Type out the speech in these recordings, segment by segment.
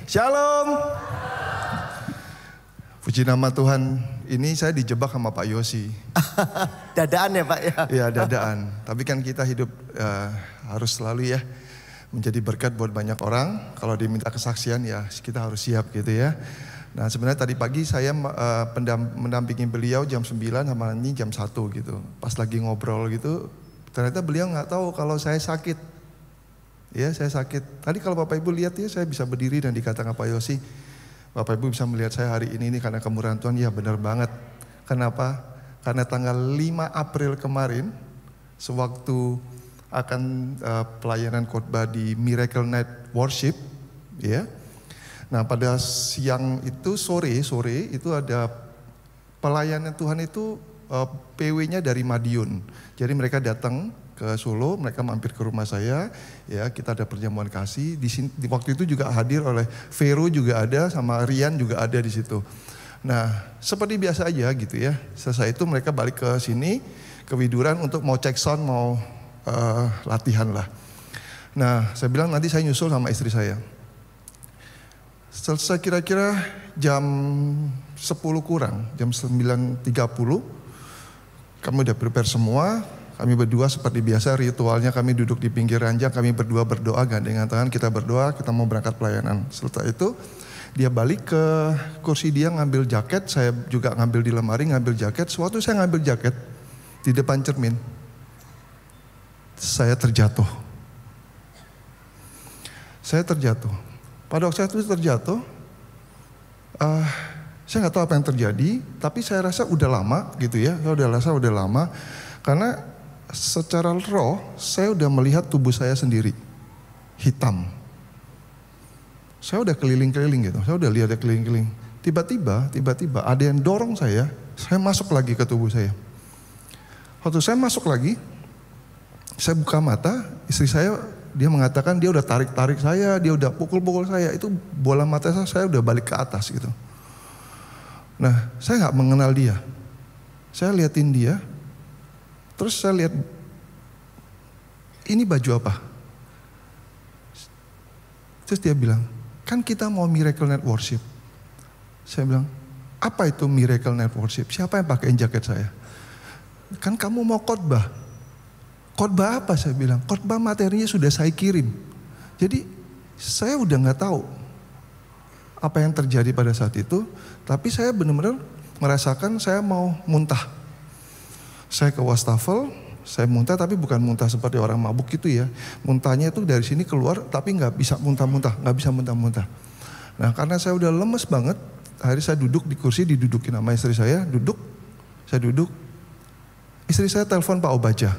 Shalom. Puji nama Tuhan, ini saya dijebak sama Pak Yosi. Dadaan ya Pak ya? Iya dadaan, tapi kan kita hidup harus selalu ya menjadi berkat buat banyak orang. Kalau diminta kesaksian ya kita harus siap gitu ya. Nah sebenarnya tadi pagi saya mendampingi beliau jam 9 sama ini jam 1 gitu. Pas lagi ngobrol gitu, ternyata beliau nggak tahu kalau saya sakit. Ya saya sakit. Tadi kalau Bapak Ibu lihat ya saya bisa berdiri dan dikatakan Pak Yosi, Bapak Ibu bisa melihat saya hari ini karena kemurahan Tuhan. Ya benar banget. Kenapa? Karena tanggal 5 April kemarin, sewaktu akan pelayanan khotbah di Miracle Night Worship, ya. Nah pada siang itu sore itu ada pelayanan Tuhan itu PW-nya dari Madiun. Jadi mereka datang ke Solo, mereka mampir ke rumah saya, ya kita ada perjamuan kasih. Di waktu itu juga hadir oleh Vero juga ada, sama Rian juga ada di situ. Nah seperti biasa aja gitu ya. Selesai itu mereka balik ke sini, ke Widuran untuk mau cek sound, mau latihan lah. Nah saya bilang nanti saya nyusul sama istri saya. Selesai kira-kira jam 10 kurang, jam 9.30, kami udah prepare semua. Kami berdua seperti biasa ritualnya kami duduk di pinggir ranjang, kami berdua berdoa gandengan tangan, kita berdoa, kita mau berangkat pelayanan. Setelah itu dia balik ke kursi dia ngambil jaket, saya juga ngambil di lemari ngambil jaket. Sewaktu saya ngambil jaket di depan cermin, saya terjatuh. Saya terjatuh. Pada waktu itu terjatuh, saya nggak tahu apa yang terjadi, tapi saya rasa udah lama gitu ya, saya udah lama karena secara roh, saya udah melihat tubuh saya sendiri, hitam. Saya udah keliling-keliling gitu, saya udah lihat dia keliling-keliling. Tiba-tiba ada yang dorong saya masuk lagi ke tubuh saya. Waktu saya masuk lagi, saya buka mata, istri saya, dia mengatakan dia udah tarik-tarik saya, dia udah pukul-pukul saya. Itu bola mata saya udah balik ke atas gitu. Nah, saya nggak mengenal dia. Saya liatin dia. Terus saya lihat, ini baju apa? Terus dia bilang, kan kita mau Miracle Night Worship. Saya bilang, apa itu Miracle Night Worship? Siapa yang pakaiin jaket saya? Kan kamu mau khotbah. Khotbah apa? Saya bilang, khotbah materinya sudah saya kirim. Jadi saya udah gak tahu apa yang terjadi pada saat itu. Tapi saya benar-benar merasakan saya mau muntah. Saya ke wastafel, saya muntah tapi bukan muntah seperti orang mabuk gitu ya. Muntahnya itu dari sini keluar tapi nggak bisa muntah-muntah, nggak bisa muntah-muntah. Nah karena saya udah lemes banget, akhirnya saya duduk di kursi, didudukin sama istri saya, saya duduk. Istri saya telepon Pak Obaja.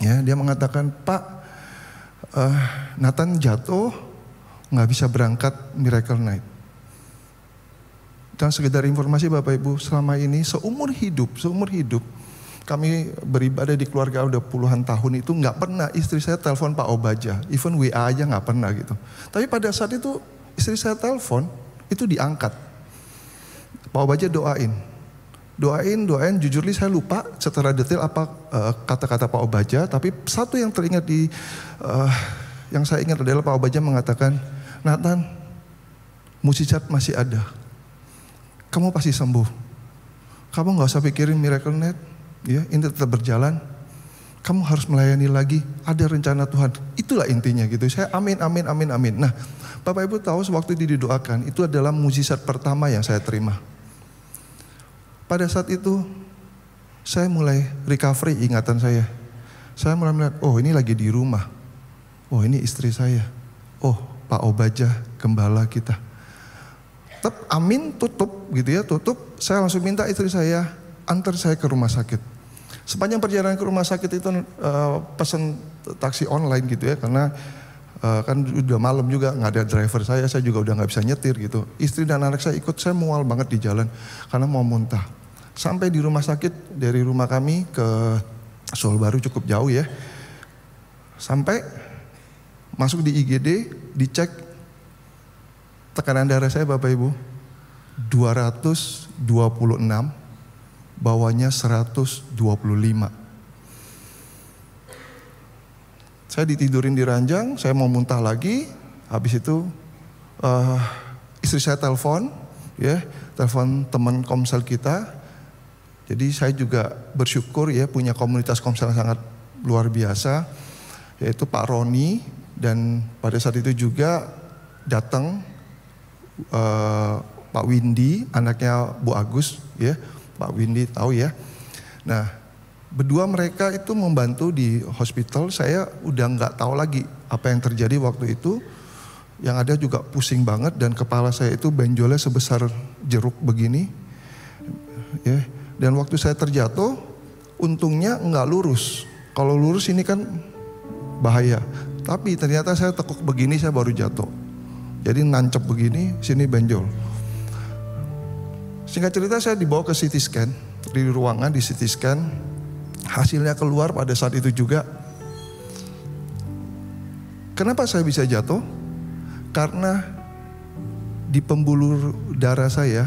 Ya, dia mengatakan, Pak, Nathan jatuh, nggak bisa berangkat Miracle Night. Dan sekedar informasi Bapak Ibu, selama ini seumur hidup, kami beribadah di keluarga udah puluhan tahun itu nggak pernah istri saya telepon Pak Obaja, even WA aja nggak pernah gitu. Tapi pada saat itu istri saya telepon, itu diangkat. Pak Obaja doain, jujur saya lupa secara detail apa kata-kata Pak Obaja, tapi satu yang teringat yang saya ingat adalah Pak Obaja mengatakan, Nathan, mukjizat masih ada, kamu pasti sembuh, kamu nggak usah pikirin Miracle Night, ya ini tetap berjalan, kamu harus melayani lagi, ada rencana Tuhan, itulah intinya gitu. Saya amin. Nah, Bapak Ibu tahu sewaktu didoakan itu adalah mukjizat pertama yang saya terima. Pada saat itu saya mulai recovery ingatan saya. Saya mulai melihat, oh ini lagi di rumah. Oh ini istri saya. Oh Pak Obaja, gembala kita. Tetap amin, tutup gitu ya, tutup. Saya langsung minta istri saya antar saya ke rumah sakit. Sepanjang perjalanan ke rumah sakit itu pesan taksi online gitu ya, karena kan udah malam juga, nggak ada driver saya juga udah nggak bisa nyetir gitu. Istri dan anak saya ikut, saya mual banget di jalan karena mau muntah. Sampai di rumah sakit, dari rumah kami ke Solo Baru cukup jauh ya. Sampai masuk di IGD, dicek tekanan darah saya Bapak Ibu 226, bawahnya 125. Saya ditidurin di ranjang, saya mau muntah lagi, habis itu Istri saya telepon, ya, telepon teman komsel kita. Jadi saya juga bersyukur ya punya komunitas komsel yang sangat luar biasa, yaitu Pak Roni, dan pada saat itu juga datang Pak Windy, anaknya Bu Agus, ya, Pak Windy tahu ya. Nah, berdua mereka itu membantu di hospital. Saya udah nggak tahu lagi apa yang terjadi waktu itu. Yang ada juga pusing banget dan kepala saya itu benjolnya sebesar jeruk begini. Ya. Dan waktu saya terjatuh, untungnya nggak lurus. Kalau lurus ini kan bahaya. Tapi ternyata saya tekuk begini, saya baru jatuh. Jadi nancep begini, sini benjol. Singkat cerita saya dibawa ke CT scan, di ruangan di CT scan, hasilnya keluar pada saat itu juga. Kenapa saya bisa jatuh? Karena di pembuluh darah saya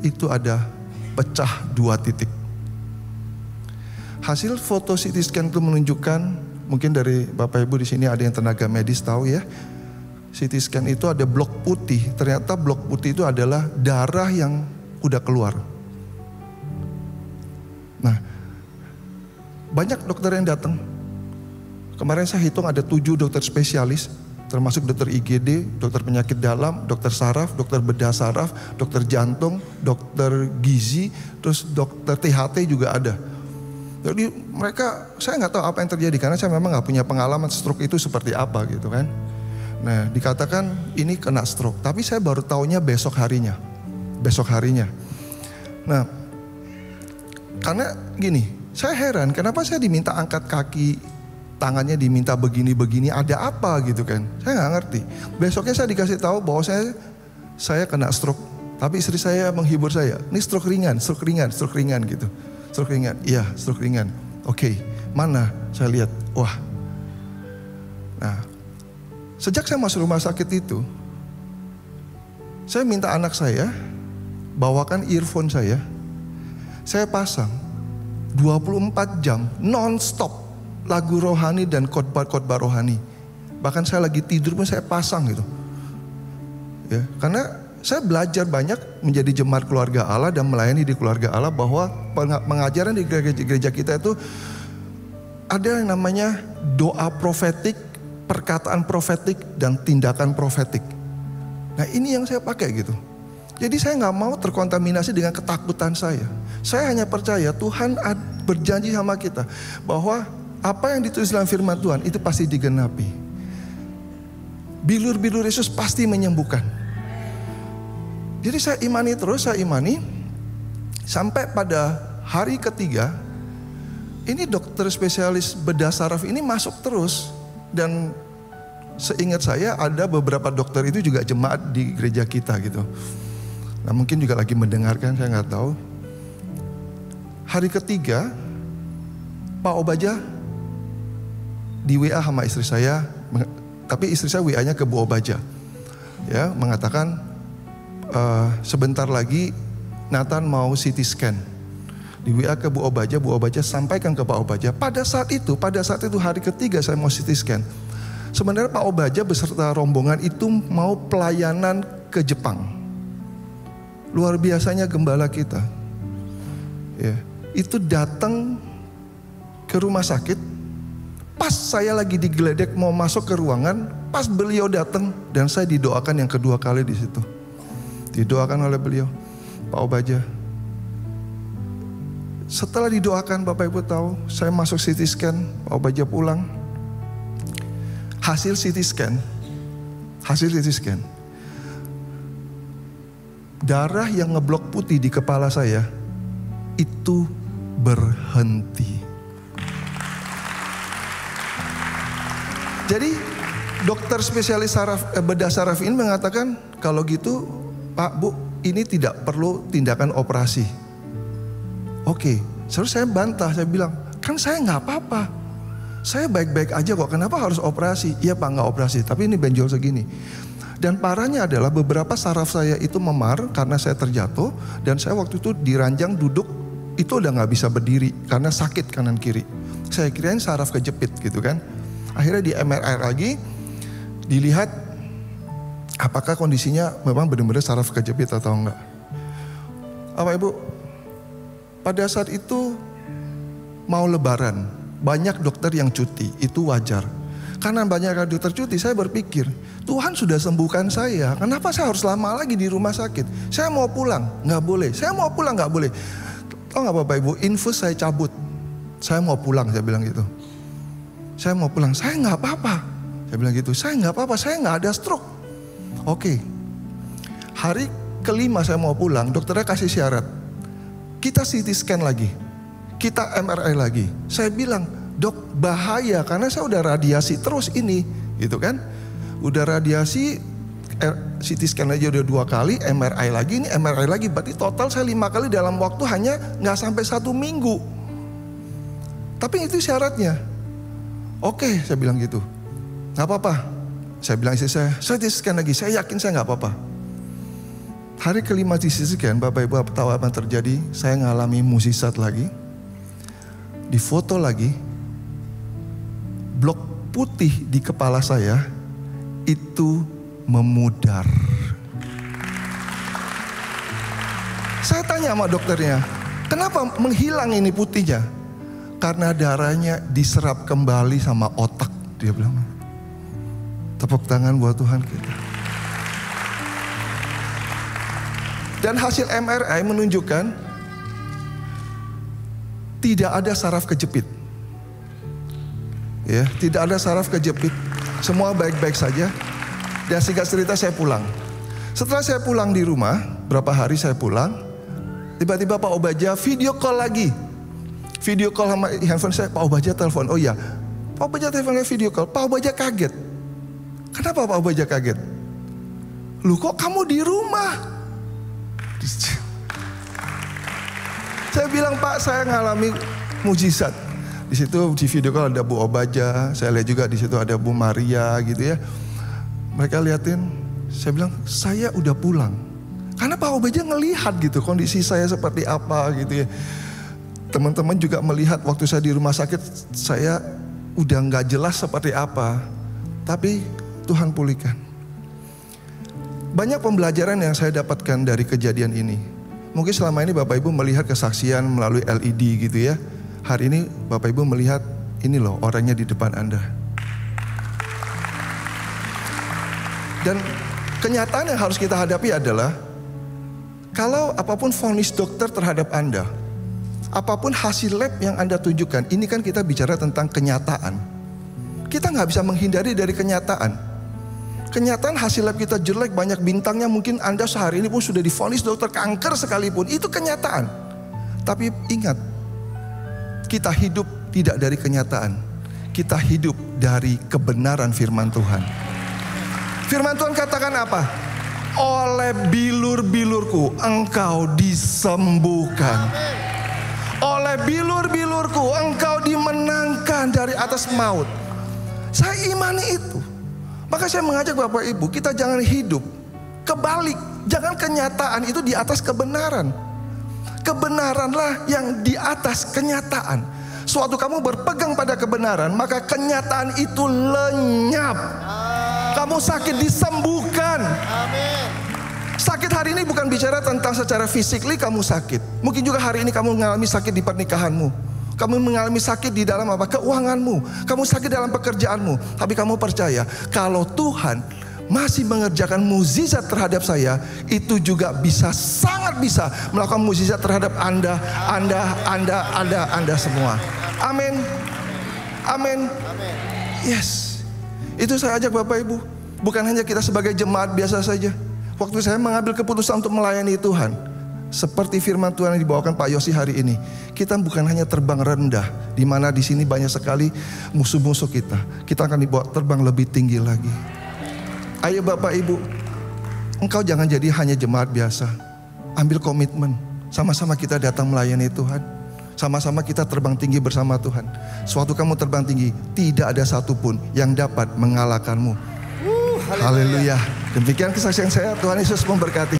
itu ada pecah 2 titik. Hasil foto CT scan itu menunjukkan, mungkin dari Bapak Ibu di sini ada yang tenaga medis tahu ya, CT scan itu ada blok putih. Ternyata blok putih itu adalah darah yang udah keluar. Nah, banyak dokter yang datang. Kemarin saya hitung ada 7 dokter spesialis, termasuk dokter IGD, dokter penyakit dalam, dokter saraf, dokter bedah saraf, dokter jantung, dokter gizi, terus dokter THT juga ada. Jadi mereka, saya nggak tahu apa yang terjadi karena saya memang nggak punya pengalaman stroke itu seperti apa gitu kan. Nah, dikatakan ini kena stroke, tapi saya baru taunya besok harinya. Nah, karena gini, saya heran kenapa saya diminta angkat kaki, tangannya diminta begini-begini, ada apa gitu kan? Saya nggak ngerti. Besoknya saya dikasih tahu bahwa saya kena stroke, tapi istri saya menghibur saya. Ini stroke ringan gitu. Stroke ringan, iya stroke ringan. Oke, mana? Saya lihat, wah. Nah, sejak saya masuk rumah sakit itu, saya minta anak saya bawakan earphone saya pasang 24 jam non-stop lagu rohani dan khotbah-khotbah rohani. Bahkan saya lagi tidur pun saya pasang gitu. Ya, karena saya belajar banyak menjadi jemaat keluarga Allah dan melayani di keluarga Allah, bahwa pengajaran di gereja kita itu ada yang namanya doa profetik, perkataan profetik, dan tindakan profetik. Nah, ini yang saya pakai gitu. Jadi saya nggak mau terkontaminasi dengan ketakutan saya. Saya hanya percaya Tuhan berjanji sama kita bahwa apa yang ditulis dalam firman Tuhan itu pasti digenapi. Bilur-bilur Yesus pasti menyembuhkan. Jadi saya imani terus, sampai pada hari ketiga, ini dokter spesialis bedah saraf ini masuk terus. Dan seingat saya ada beberapa dokter itu juga jemaat di gereja kita gitu. Nah, mungkin juga lagi mendengarkan, saya nggak tahu. Hari ketiga, Pak Obaja di WA sama istri saya, tapi istri saya WA-nya ke Bu Obaja, ya, mengatakan sebentar lagi Nathan mau CT scan. Di WA ke Bu Obaja sampaikan ke Pak Obaja. Pada saat itu hari ketiga saya mau CT scan. Sebenarnya Pak Obaja beserta rombongan itu mau pelayanan ke Jepang. Luar biasanya gembala kita, ya, itu datang ke rumah sakit. Pas saya lagi digeledek mau masuk ke ruangan, pas beliau datang dan saya didoakan yang kedua kali di situ. Didoakan oleh beliau, Pak Obaja. Setelah didoakan, Bapak Ibu tahu, saya masuk CT scan, Pak Obaja pulang. Hasil CT scan, darah yang ngeblok putih di kepala saya itu berhenti. Jadi dokter spesialis bedah saraf ini mengatakan, kalau gitu Pak, Bu, ini tidak perlu tindakan operasi. Oke, terus saya bantah, saya bilang, kan saya nggak apa-apa, saya baik-baik aja kok, kenapa harus operasi? Iya Pak, nggak operasi, tapi ini benjol segini. Dan parahnya adalah beberapa saraf saya itu memar karena saya terjatuh, dan saya waktu itu di ranjang duduk itu udah nggak bisa berdiri karena sakit kanan kiri. Saya kirain saraf kejepit gitu kan. Akhirnya di MRI lagi, dilihat apakah kondisinya memang benar-benar saraf kejepit atau enggak. Bapak Ibu, pada saat itu mau lebaran, banyak dokter yang cuti, itu wajar. Karena banyak dokter cuti, saya berpikir, Tuhan sudah sembuhkan saya, kenapa saya harus lama lagi di rumah sakit? Saya mau pulang, nggak boleh. Saya mau pulang, nggak boleh. Tahu nggak Bapak Ibu, infus saya cabut. Saya mau pulang, saya bilang gitu. Saya mau pulang, saya nggak apa-apa. Saya bilang gitu, saya nggak apa-apa, saya nggak ada stroke. Oke. Hari kelima saya mau pulang, dokternya kasih syarat. Kita CT scan lagi, kita MRI lagi. Saya bilang, dok bahaya karena saya udah radiasi terus ini, gitu kan? Udah radiasi, CT scan aja udah 2 kali, MRI lagi, ini MRI lagi. Berarti total saya 5 kali dalam waktu hanya nggak sampai 1 minggu. Tapi itu syaratnya. Oke, saya bilang gitu. Nggak apa-apa. Saya bilang istri saya CT scan lagi, saya yakin saya nggak apa-apa. Hari kelima CT scan, Bapak Ibu tahu apa yang terjadi? Saya ngalami mukjizat lagi. Di foto lagi, blok putih di kepala saya itu memudar. Saya tanya sama dokternya, kenapa menghilang ini putihnya? Karena darahnya diserap kembali sama otak, dia bilang. Tepuk tangan buat Tuhan kita. Dan hasil MRI menunjukkan tidak ada saraf kejepit. Ya, tidak ada saraf kejepit. Semua baik-baik saja. Dan singkat cerita saya pulang. Setelah saya pulang di rumah, berapa hari saya pulang, tiba-tiba Pak Obaja video call lagi. Video call sama handphone saya, Pak Obaja telepon. Oh iya, Pak Obaja teleponnya video call. Pak Obaja kaget. Kenapa Pak Obaja kaget? Lu kok kamu di rumah? Saya bilang, Pak, saya ngalami mujizat. Di situ di video call ada Bu Obaja, saya lihat juga di situ ada Bu Maria gitu ya. Mereka liatin, saya bilang, saya udah pulang. Karena Pak Obaja ngelihat gitu kondisi saya seperti apa gitu ya. Teman-teman juga melihat waktu saya di rumah sakit, saya udah nggak jelas seperti apa. Tapi Tuhan pulihkan. Banyak pembelajaran yang saya dapatkan dari kejadian ini. Mungkin selama ini Bapak Ibu melihat kesaksian melalui LED gitu ya. Hari ini Bapak Ibu melihat ini loh orangnya di depan Anda. Dan kenyataan yang harus kita hadapi adalah kalau apapun vonis dokter terhadap Anda, apapun hasil lab yang Anda tunjukkan, ini kan kita bicara tentang kenyataan. Kita nggak bisa menghindari dari kenyataan. Kenyataan hasil lab kita jelek, banyak bintangnya, mungkin Anda sehari ini pun sudah divonis dokter kanker sekalipun, itu kenyataan. Tapi ingat, kita hidup tidak dari kenyataan, kita hidup dari kebenaran firman Tuhan. Firman Tuhan katakan apa? Oleh bilur-bilurku engkau disembuhkan. Oleh bilur-bilurku engkau dimenangkan dari atas maut. Saya imani itu. Maka saya mengajak Bapak Ibu, kita jangan hidup kebalik. Jangan kenyataan itu di atas kebenaran. Kebenaranlah yang di atas kenyataan. Suatu kamu berpegang pada kebenaran, maka kenyataan itu lenyap. Kamu sakit disembuhkan. Sakit hari ini bukan bicara tentang secara fisikly kamu sakit. Mungkin juga hari ini kamu mengalami sakit di pernikahanmu. Kamu mengalami sakit di dalam apa? Keuanganmu. Kamu sakit dalam pekerjaanmu. Tapi kamu percaya kalau Tuhan masih mengerjakan mukjizat terhadap saya, itu juga bisa, sangat bisa melakukan mukjizat terhadap Anda semua. Amin. Amin. Yes. Itu saya ajak Bapak Ibu. Bukan hanya kita sebagai jemaat biasa saja. Waktu saya mengambil keputusan untuk melayani Tuhan, seperti firman Tuhan yang dibawakan Pak Yosi hari ini, kita bukan hanya terbang rendah, di mana di sini banyak sekali musuh-musuh kita. Kita akan dibawa terbang lebih tinggi lagi. Ayo Bapak Ibu, engkau jangan jadi hanya jemaat biasa. Ambil komitmen, sama-sama kita datang melayani Tuhan. Sama-sama kita terbang tinggi bersama Tuhan. Suatu kamu terbang tinggi, tidak ada satupun yang dapat mengalahkanmu. Haleluya. Demikian kesaksian saya, Tuhan Yesus memberkati.